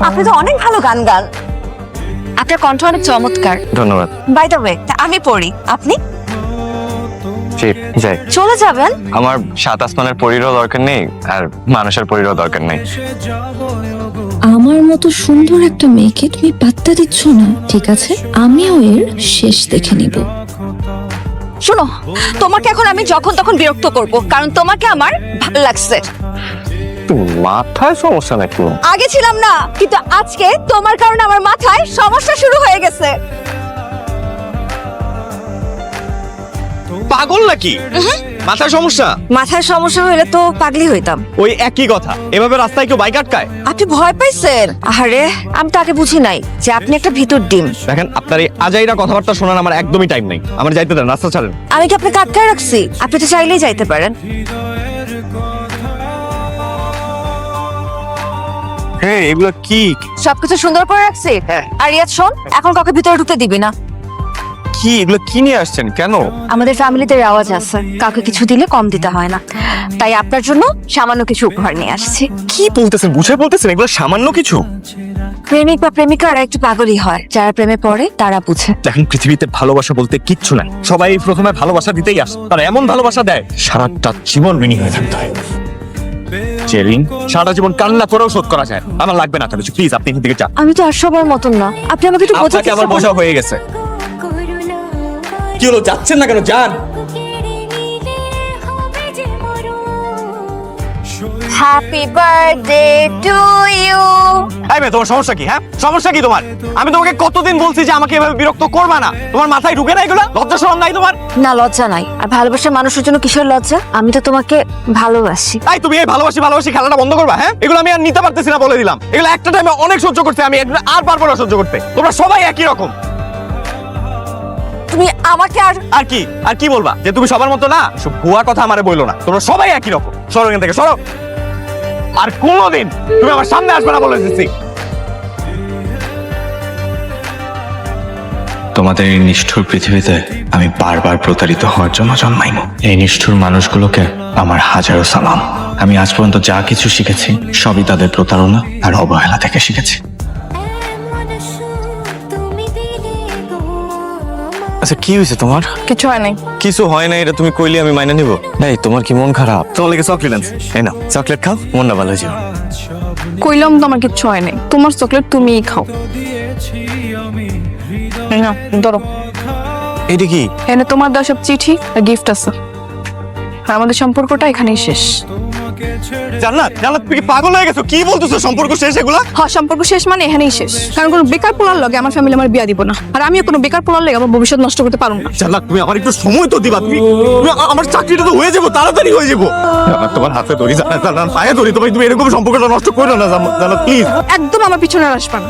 আপনি তো অনেক ভালো গান গান। আপনার কণ্ঠ অনেক চমৎকার। ধন্যবাদ। বাই দ্য ওয়ে, আমি পড়ি, আপনি যাই। চলে যাবেন? আমার সাত আসমানের পরীরও দরকার নেই, আর মানুষের পরীরও দরকার নেই। আমার মতো সুন্দর একটা মেয়েকে তুমি পাত্তা দিচ্ছ না, ঠিক আছে? আমিও এর শেষ দেখে নিব। শোনো, তোমাকে এখন আমি যখন তখন বিরক্ত করব, কারণ তোমাকে আমার ভালো লাগছে। মাথায় সমস্যা নাকি? আগে ছিলাম না, কিন্তু আজকে তোমার কারণে আমার মাথায় সমস্যা শুরু হয়ে গেছে। পাগল নাকি? মাথার সমস্যা? মাথায় সমস্যা হলে তো পাগলি হইতাম। ওই একই কথা, এভাবে রাস্তায় কেউ বাইক আটকায়? আপনি ভয় পাইছেন? আরে আমি তো আগে বুঝি নাই যে আপনি একটা ভিতর ডিম। দেখেন, আপনার এই আজাইরা কথাবার্তা শোনার আমার একদমই টাইম নেই। আমার যাইতে দেন, রাস্তা ছাড়েন। আমি কি আপনাকে আটকায় রাখছি? আপনি তো চাইলেই যাইতে পারেন। হ্যাঁ, এগুলো কি? সবকিছু সুন্দর করে রাখছি। আর রিয়াজ শোন, এখন কাউকে ভিতরে ঢুকতে দিবি না। কি এগুলো কি নিয়ে আসছেন? কেন? আমাদের ফ্যামিলিতে রেওয়াজ আছে, কাউকে কিছু দিলে কম দিতে হয় না। তাই আপনার জন্য সামান্য কিছু উপহার নিয়ে আসছি। কি বলতেছেন? বুঝে বলতেছেন? এগুলো সামান্য কিছু? প্রেমিক বা প্রেমিকারা একটু পাগলই হয়, যারা প্রেমে পড়ে তারা বুঝে। দেখেন, পৃথিবীতে ভালোবাসা বলতে কিচ্ছু নাই। সবাই প্রথমে ভালোবাসা দিতেই আসে, তারা এমন ভালোবাসা দেয় সারাটা জীবন ঋণী হয়ে থাকতে হয়। যে ঋণ সারাটা জীবন কান্না করেও শোধ করা যায়। আমার লাগবে না, কিছু প্লিজ আপনি এখান থেকে যান। আমি তো আর সবার মতন না, আপনি আমাকে একটু বোঝাতে। আপনাকে আমার বোঝা হয়ে গেছে। কি হলো, যাচ্ছেন না কেন? যান। Happy birthday to you. এই মেয়ে, তোমার সমস্যা কি? হ্যাঁ, সমস্যা কি তোমার? আমি তোমাকে কতদিন বলছি যে আমাকে এভাবে বিরক্ত করবা না। তোমার মাথায় ঢুকে না এগুলো? লজ্জা শরম নাই তোমার? না, লজ্জা নাই। আর ভালোবাসার মানুষের জন্য কিসের লজ্জা? আমি তো তোমাকে ভালোবাসি। তাই তুমি এই ভালোবাসি ভালোবাসি খেলাটা বন্ধ করবা? হ্যাঁ, এগুলো আমি আর নিতে পারতেছি না, বলে দিলাম। এগুলো একটা টাইমে অনেক সহ্য করতে, আমি আর পারবো না সহ্য করতে। তোমরা সবাই একই রকম। তুমি আমাকে আর কি বলবা? যে তুমি সবার মতো না? সব ভুয়া কথা আমারে বইলো না। তোমরা সবাই একই রকম। সরো এখান থেকে, সরো। আর কোনোদিন তুমি আমার সামনে আসবে না বলে দিচ্ছি। তোমাদের এই নিষ্ঠুর পৃথিবীতে আমি বারবার প্রতারিত হওয়ার জন্য জন্মাইনি। এই নিষ্ঠুর মানুষগুলোকে আমার হাজারো সালাম। আমি আজ পর্যন্ত যা কিছু শিখেছি সবই তাদের প্রতারণা আর অবহেলা থেকে শিখেছি। আচ্ছা, কি হয়েছে তোমার? কিছু হয় নাই। কিছু হয় না, এটা তুমি কইলে আমি মাইনে নিব? এই, তোমার কি মন খারাপ? তোমার লাগে চকলেট আনছি, এই নাও চকলেট খাও, মনটা ভালো হয়ে যাবে। কইলাম তো আমার কিচ্ছু হয় নাই। তোমার চকলেট তুমিই খাও। এই নাও, ধরো। এটা কি? এনে তোমার দেওয়া সব চিঠি আর গিফট আছে। আর আমাদের সম্পর্কটা এখানেই শেষ। জান্নাত, জান্নাত, তুমি কি পাগল হয়ে গেছো? কি বলতেছো সম্পর্ক শেষ? এগুলা হ্যাঁ, সম্পর্ক শেষ মানে এখানেই শেষ। কারণ কোনো বেকার পোলার লগে আমার ফ্যামিলি আমার বিয়া দিব না। আর আমিও কোনো বেকার পোলার লগে আমার ভবিষ্যৎ নষ্ট করতে পারবো না। জান্নাত, তুমি আমার একটু সময় তো দিবা। তুমি আমার চাকরিটা তো হয়ে যাবো, তাড়াতাড়ি হয়ে যাবো। জান্নাত, তোমার হাতে ধরি, জান্নাত, পায়ে ধরি, তুমি এরকম সম্পর্কটা নষ্ট করো না জান্নাত, প্লিজ। একদম আমার পিছনে আর আসবা না।